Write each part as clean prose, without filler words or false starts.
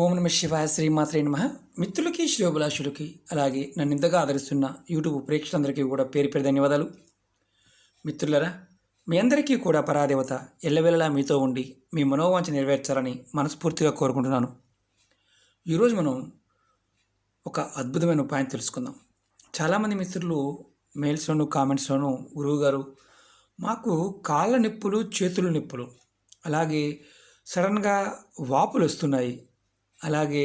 ఓం నమ శివాయ శ్రీమాత్రే నమః. మిత్రులకి శ్రేయోభిలాషులకి అలాగే నన్ను ఇంతగా ఆదరిస్తున్న యూట్యూబ్ ప్రేక్షకులందరికీ కూడా పేరు పేరు ధన్యవాదాలు. మిత్రులరా, మీ అందరికీ కూడా పరాదేవత ఎల్లవేళలా మీతో ఉండి మీ మనోవాంఛ నెరవేర్చాలని మనస్ఫూర్తిగా కోరుకుంటున్నాను. ఈరోజు మనం ఒక అద్భుతమైన ఉపాయం తెలుసుకుందాం. చాలామంది మిత్రులు మెయిల్స్లోను కామెంట్స్లోను గురువుగారు మాకు కాళ్ళ నొప్పులు, చేతుల నొప్పులు, అలాగే సడన్గా వాపులు వస్తున్నాయి, అలాగే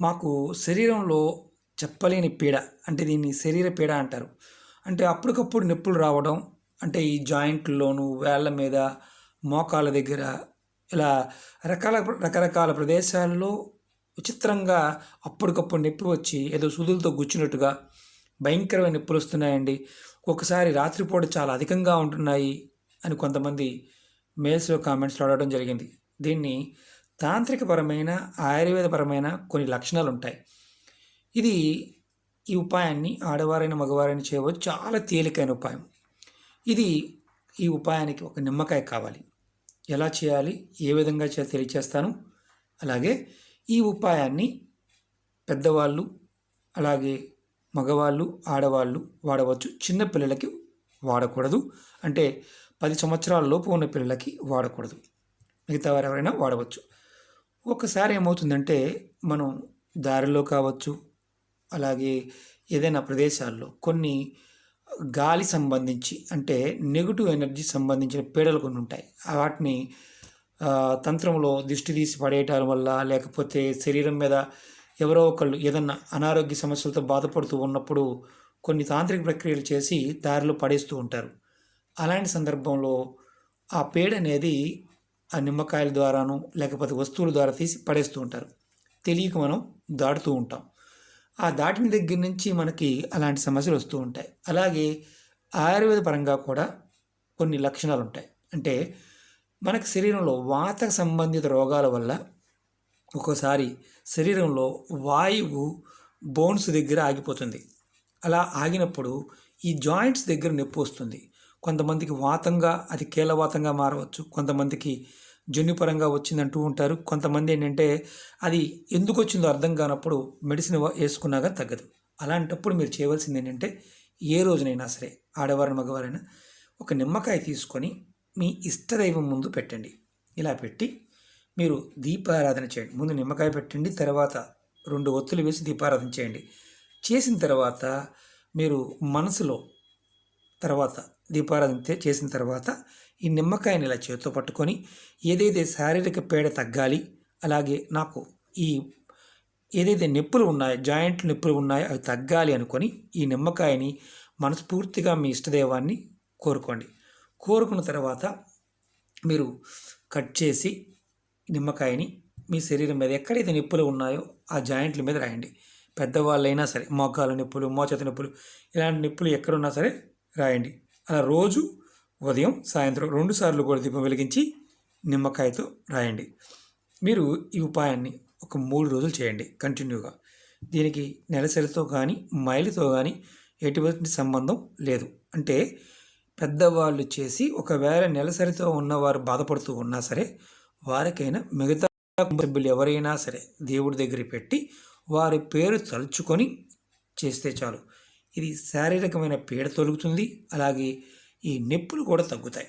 మాకు శరీరంలో చెప్పలేని పీడ, అంటే దీన్ని శరీర పీడ అంటారు. అంటే అప్పటికప్పుడు నొప్పులు రావడం, అంటే ఈ జాయింట్లలోను, వేళ్ళ మీద, మోకాళ్ళ దగ్గర, ఇలా రకరకాల ప్రదేశాల్లో విచిత్రంగా అప్పటికప్పుడు నొప్పి వచ్చి ఏదో సూదులతో గుచ్చినట్టుగా భయంకరమైన నొప్పులు వస్తున్నాయండి. ఒక్కొక్కసారి రాత్రిపూట చాలా అధికంగా ఉంటున్నాయి అని కొంతమంది మెయిల్స్లో కామెంట్స్లో అడగడం జరిగింది. దీన్ని తాంత్రికపరమైన, ఆయుర్వేదపరమైన కొన్ని లక్షణాలు ఉంటాయి. ఈ ఉపాయాన్ని ఆడవారైన మగవారైనా చేయవచ్చు. చాలా తేలికైన ఉపాయం ఇది. ఈ ఉపాయానికి ఒక నిమ్మకాయ కావాలి. ఎలా చేయాలి, ఏ విధంగా చేయాలి తెలియచేస్తాను. అలాగే ఈ ఉపాయాన్ని పెద్దవాళ్ళు, అలాగే మగవాళ్ళు, ఆడవాళ్ళు వాడవచ్చు. చిన్నపిల్లలకి వాడకూడదు. అంటే 10 సంవత్సరాల లోపు ఉన్న పిల్లలకి వాడకూడదు. మిగతా వారు ఎవరైనా వాడవచ్చు. ఒకసారి ఏమవుతుందంటే, మనం దారిలో కావచ్చు, అలాగే ఏదైనా ప్రదేశాల్లో కొన్ని గాలి సంబంధించి, అంటే నెగిటివ్ ఎనర్జీ సంబంధించిన పీడలు కొన్ని ఉంటాయి. వాటిని తంత్రంలో దిష్టి తీసి పడేయటం వల్ల, లేకపోతే శరీరం మీద ఎవరో ఒకళ్ళు ఏదన్నా అనారోగ్య సమస్యలతో బాధపడుతూ ఉన్నప్పుడు కొన్ని తాంత్రిక ప్రక్రియలు చేసి దారిలో పడేస్తూ ఉంటారు. అలాంటి సందర్భంలో ఆ పీడ అనేది ఆ నిమ్మకాయల ద్వారాను, లేకపోతే వస్తువుల ద్వారా తీసి పడేస్తూ ఉంటారు. తెలియక మనం దాటుతూ ఉంటాం. ఆ దాటిన దగ్గర నుంచి మనకి అలాంటి సమస్యలు వస్తూ ఉంటాయి. అలాగే ఆయుర్వేద పరంగా కూడా కొన్ని లక్షణాలు ఉంటాయి. అంటే మనకి శరీరంలో వాత సంబంధిత రోగాల వల్ల ఒక్కోసారి శరీరంలో వాయువు బోన్స్ దగ్గర ఆగిపోతుంది. అలా ఆగినప్పుడు ఈ జాయింట్స్ దగ్గర నొప్పి వస్తుంది. కొంతమందికి వాతంగా, అది కీలవాతంగా మారవచ్చు. కొంతమందికి జన్యుపరంగా వచ్చిందంటూ ఉంటారు. కొంతమంది ఏంటంటే అది ఎందుకు వచ్చిందో అర్థం కానప్పుడు మెడిసిన్ వేసుకున్నాగా తగ్గదు. అలాంటప్పుడు మీరు చేయవలసింది ఏంటంటే, ఏ రోజునైనా సరే, ఆడవారైనా మగవారైనా, ఒక నిమ్మకాయ తీసుకొని మీ ఇష్టదైవం ముందు పెట్టండి. ఇలా పెట్టి మీరు దీపారాధన చేయండి. ముందు నిమ్మకాయ పెట్టండి, తర్వాత 2 ఒత్తులు వేసి దీపారాధన చేయండి. చేసిన తర్వాత మీరు మనసులో తర్వాత దీపారాధన చేసిన తర్వాత ఈ నిమ్మకాయని ఇలా చేతితో పట్టుకొని, ఏదైతే శారీరక పీడ తగ్గాలి, అలాగే నాకు ఈ ఏదైతే నొప్పులు ఉన్నాయో, జాయింట్ నొప్పులు ఉన్నాయో అవి తగ్గాలి అనుకొని ఈ నిమ్మకాయని మనస్ఫూర్తిగా మీ ఇష్టదైవాన్ని కోరుకోండి. కోరుకున్న తర్వాత మీరు కట్ చేసి నిమ్మకాయని మీ శరీరం మీద ఎక్కడైతే నొప్పులు ఉన్నాయో ఆ జాయింట్ల మీద రాయండి. పెద్దవాళ్ళైనా సరే, మోకాళ్ళ నొప్పులు, మోచేతి నొప్పులు, ఇలాంటి నొప్పులు ఎక్కడున్నా సరే రాయండి. అలా రోజు ఉదయం, సాయంత్రం 2 సార్లు కూడా దీపం వెలిగించి నిమ్మకాయతో రాయండి. మీరు ఈ ఉపాయాన్ని ఒక 3 రోజులు చేయండి కంటిన్యూగా. దీనికి నెలసరితో కానీ, మైలుతో కానీ ఎటువంటి సంబంధం లేదు. అంటే పెద్దవాళ్ళు చేసి, ఒకవేళ నెలసరితో ఉన్నవారు బాధపడుతూ ఉన్నా సరే, వారికైనా మిగతా సభ్యులు ఎవరైనా సరే దేవుడి దగ్గర పెట్టి వారి పేరు తలుచుకొని చేస్తే చాలు. ఇది శారీరకమైన పీడ తొలుగుతుంది. అలాగే ఈ నొప్పులు కూడా తగ్గుతాయి.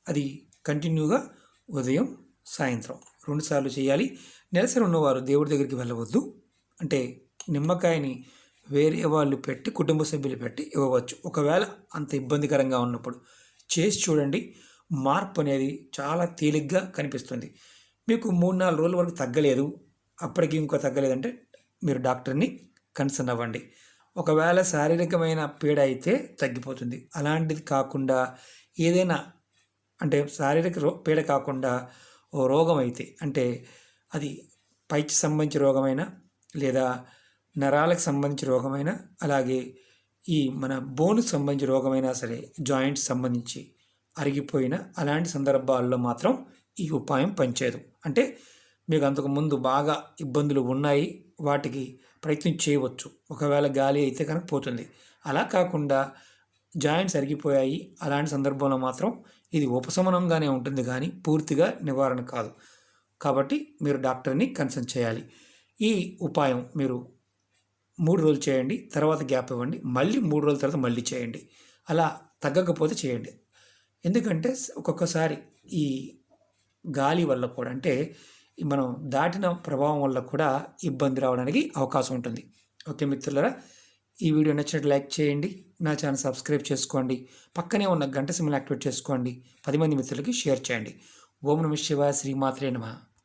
అది కంటిన్యూగా ఉదయం, సాయంత్రం 2 సార్లు చేయాలి. నెలసరి ఉన్నవారు దేవుడి దగ్గరికి వెళ్ళవద్దు. అంటే నిమ్మకాయని వేరే వాళ్ళు పెట్టి, కుటుంబ సభ్యులు పెట్టి ఇవ్వవచ్చు. ఒకవేళ అంత ఇబ్బందికరంగా ఉన్నప్పుడు చేసి చూడండి. మార్పు అనేది చాలా తేలిగ్గా కనిపిస్తుంది. మీకు 3-4 రోజుల వరకు తగ్గలేదు, అప్పటికి ఇంకో తగ్గలేదంటే మీరు డాక్టర్ని కన్సర్న్ అవ్వండి. ఒకవేళ శారీరకమైన పీడ అయితే తగ్గిపోతుంది. అలాంటిది కాకుండా ఏదైనా, అంటే శారీరక పీడ కాకుండా ఓ రోగం అయితే, అంటే అది పైకి సంబంధించిన రోగమైనా, లేదా నరాలకు సంబంధించిన రోగమైనా, అలాగే ఈ మన బోన్కి సంబంధించిన రోగమైనా సరే, జాయింట్స్ సంబంధించి అరిగిపోయిన అలాంటి సందర్భాల్లో మాత్రం ఈ ఉపాయం పనిచేయదు. అంటే మీకు అంతకుముందు బాగా ఇబ్బందులు ఉన్నాయి, వాటికి ప్రయత్నం చేయవచ్చు. ఒకవేళ గాలి అయితే కనుక పోతుంది. అలా కాకుండా జాయింట్స్ అరిగిపోయాయి అలాంటి సందర్భంలో మాత్రం ఇది ఉపశమనంగానే ఉంటుంది, కానీ పూర్తిగా నివారణ కాదు. కాబట్టి మీరు డాక్టర్ని కన్సల్ట్ చేయాలి. ఈ ఉపాయం మీరు 3 రోజులు చేయండి, తర్వాత గ్యాప్ ఇవ్వండి, మళ్ళీ 3 రోజుల తర్వాత మళ్ళీ చేయండి. అలా తగ్గకపోతే చేయండి. ఎందుకంటే ఒక్కొక్కసారి ఈ గాలి వల్ల కూడా, అంటే మనం దాటిన ప్రభావం వల్ల కూడా ఇబ్బంది రావడానికి అవకాశం ఉంటుంది. ఓకే మిత్రులారా, ఈ వీడియో నచ్చినట్టు లైక్ చేయండి, నా ఛానల్ సబ్స్క్రైబ్ చేసుకోండి, పక్కనే ఉన్న గంట సింబల్ యాక్టివేట్ చేసుకోండి, 10 మంది మిత్రులకి షేర్ చేయండి. ఓం నమః శివాయ, శ్రీమాత్రే నమః.